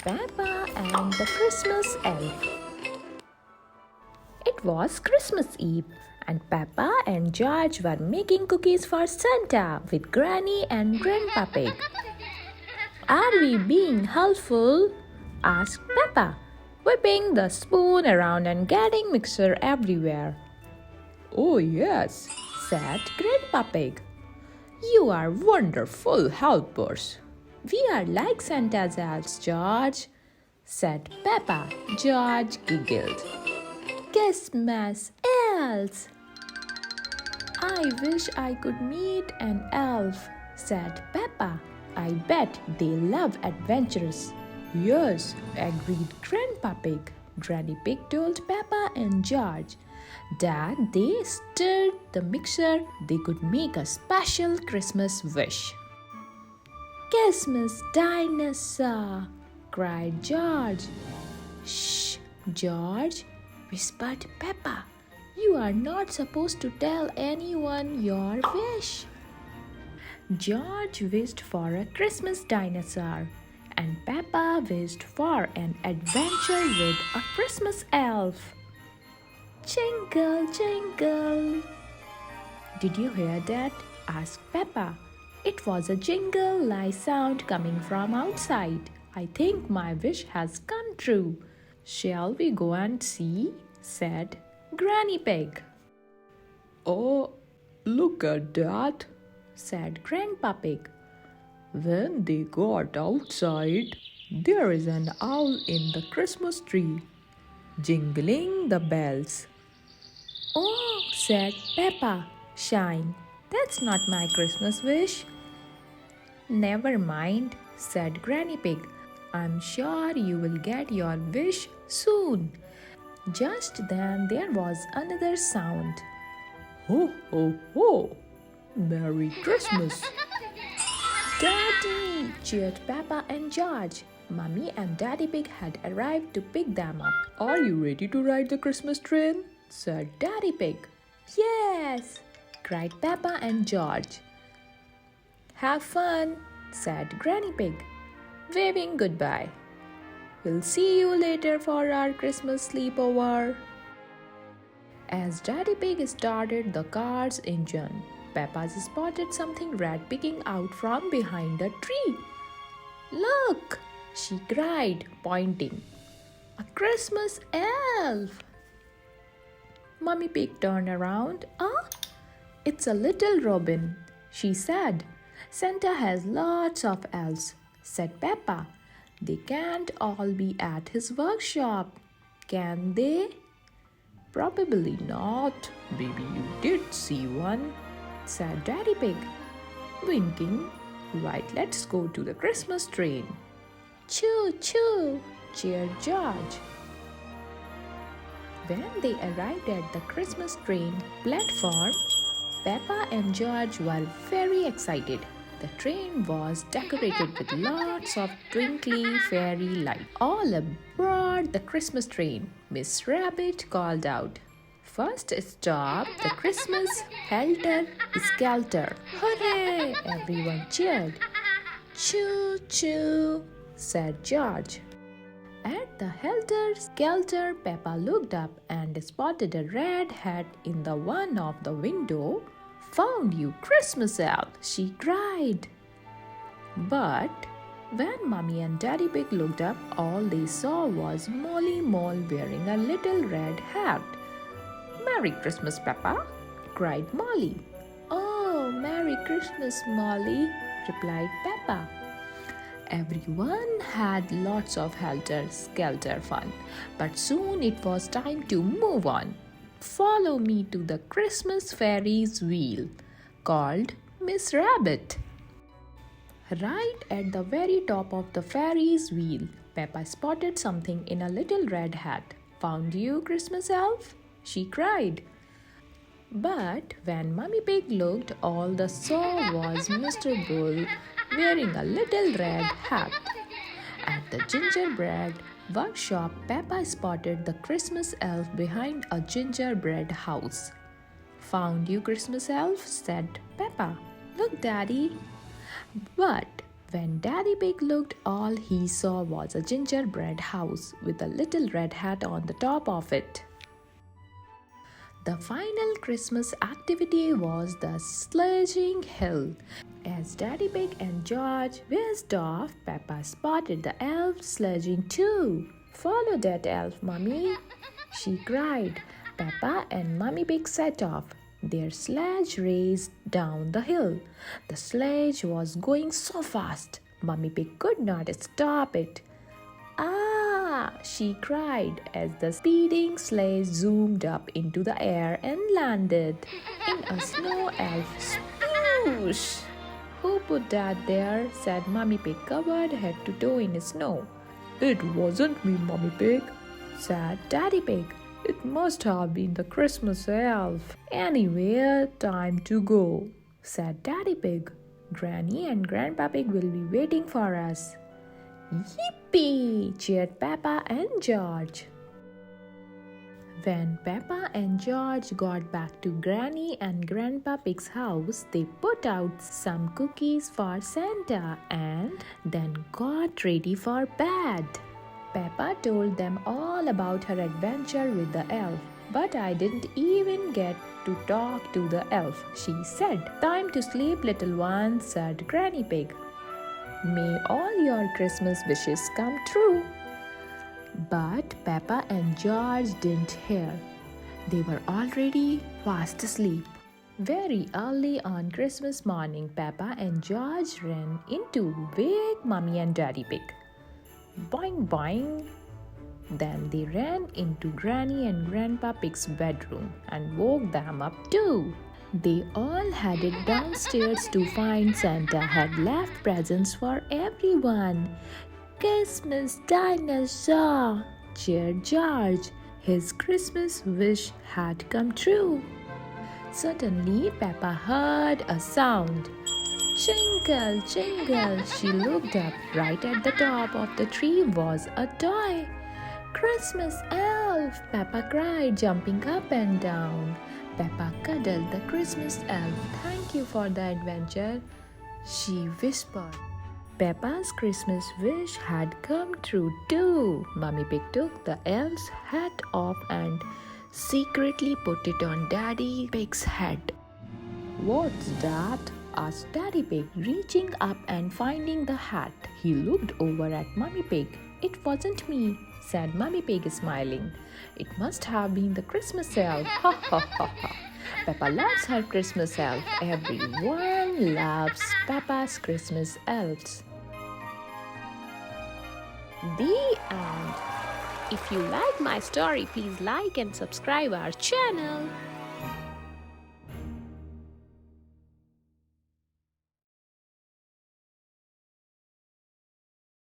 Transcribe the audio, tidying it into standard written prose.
Peppa and the Christmas Elf. It was Christmas Eve, and Peppa and George were making cookies for Santa with Granny and Grandpa Pig. "Are we being helpful?" asked Peppa, whipping the spoon around and getting mixture everywhere. "Oh, yes," said Grandpa Pig. "You are wonderful helpers." "We are like Santa's elves, George," said Peppa. George giggled. "Christmas elves!" "I wish I could meet an elf," said Peppa. "I bet they love adventures." "Yes," agreed Grandpa Pig. Granny Pig told Peppa and George that they stirred the mixture they could make a special Christmas wish. "Christmas dinosaur!" cried George. "Shh, George," whispered Peppa. "You are not supposed to tell anyone your wish." George wished for a Christmas dinosaur, and Peppa wished for an adventure with a Christmas elf. "Jingle, jingle!" "Did you hear that?" asked Peppa. "It was a jingle-like sound coming from outside. I think my wish has come true." "Shall we go and see?" said Granny Pig. "Oh, look at that," said Grandpa Pig. When they got outside, there is an owl in the Christmas tree, jingling the bells. "Oh," said Peppa, shying. "That's not my Christmas wish." "Never mind," said Granny Pig. "I'm sure you will get your wish soon." Just then there was another sound. "Ho, ho, ho! Merry Christmas!" "Daddy!" cheered Peppa and George. Mummy and Daddy Pig had arrived to pick them up. "Are you ready to ride the Christmas train?" said Daddy Pig. "Yes!" cried Peppa and George. "Have fun!" said Granny Pig, waving goodbye. "We'll see you later for our Christmas sleepover." As Daddy Pig started the car's engine, Peppa spotted something red peeking out from behind a tree. "Look!" she cried, pointing. "A Christmas elf!" Mummy Pig turned around. "Ah, it's a little robin," she said. "Santa has lots of elves," said Peppa. "They can't all be at his workshop, can they?" "Probably not. Maybe you did see one," said Daddy Pig, winking. "Right, let's go to the Christmas train." "Choo choo!" cheered George. When they arrived at the Christmas train platform, Peppa and George were very excited. The train was decorated with lots of twinkly fairy lights. "All aboard the Christmas train!" Miss Rabbit called out. "First stop, the Christmas helter-skelter." "Hooray!" everyone cheered. "Choo choo!" said George. At the helter-skelter, Peppa looked up and spotted a red hat in the one of the window. "Found you, Christmas elf!" she cried. But when Mummy and Daddy Pig looked up, all they saw was Molly Mole wearing a little red hat. "Merry Christmas, Peppa!" cried Molly. "Oh, Merry Christmas, Molly!" replied Peppa. Everyone had lots of helter-skelter fun, but soon it was time to move on. "Follow me to the Christmas fairies wheel," called Miss Rabbit. Right at the very top of the fairies wheel, Peppa spotted something in a little red hat. "Found you, Christmas elf!" she cried. But when Mummy Pig looked, all they saw was Mr. Bull wearing a little red hat. At the gingerbread workshop, Peppa spotted the Christmas elf behind a gingerbread house. "Found you, Christmas elf," said Peppa. "Look, Daddy." But When Daddy Pig looked, all he saw was a gingerbread house with a little red hat on the top of it. The final Christmas activity was the sledging hill. As Daddy Pig and George whizzed off, Peppa spotted the elf sledging too. "Follow that elf, Mummy," she cried. Peppa and Mummy Pig set off. Their sledge raced down the hill. The sledge was going so fast, Mummy Pig could not stop it. "Ah!" she cried as the speeding sleigh zoomed up into the air and landed in a snow elf sploosh. "Who put that there?" said Mummy Pig, covered head to toe in snow. It wasn't me, Mummy Pig, said Daddy Pig. "It must have been the Christmas elf." "Anyway, time to go," said Daddy Pig. "Granny and Grandpa Pig will be waiting for us." "Yippee!" cheered Peppa and George. When Peppa and George got back to Granny and Grandpa Pig's house, they put out some cookies for Santa and then got ready for bed. Peppa told them all about her adventure with the elf, but I didn't even get to talk to the elf, she said. "Time to sleep, little one," said Granny Pig. "May all your Christmas wishes come true." But Peppa and George didn't hear. They were already fast asleep. Very early on Christmas morning, Peppa and George ran in to wake Mummy and Daddy Pig. Boing boing! Then they ran into Granny and Grandpa Pig's bedroom and woke them up too. They all headed downstairs to find Santa had left presents for everyone. "Christmas dinosaur!" cheered George. His Christmas wish had come true. Suddenly, Peppa heard a sound. "Jingle, jingle!" She looked up. Right at the top of the tree was a toy. "Christmas elf!" Peppa cried, jumping up and down. Peppa cuddled the Christmas elf. "Thank you for the adventure," she whispered. Peppa's Christmas wish had come true too. Mummy Pig took the elf's hat off and secretly put it on Daddy Pig's head. "What's that?" asked Daddy Pig, reaching up and finding the hat. He looked over at Mummy Pig. "It wasn't me," said Mummy Pig, smiling. "It must have been the Christmas elf." Ha ha ha ha. Peppa loves her Christmas elf. Everyone loves Peppa's Christmas elves. The end. If you like my story, please like and subscribe our channel.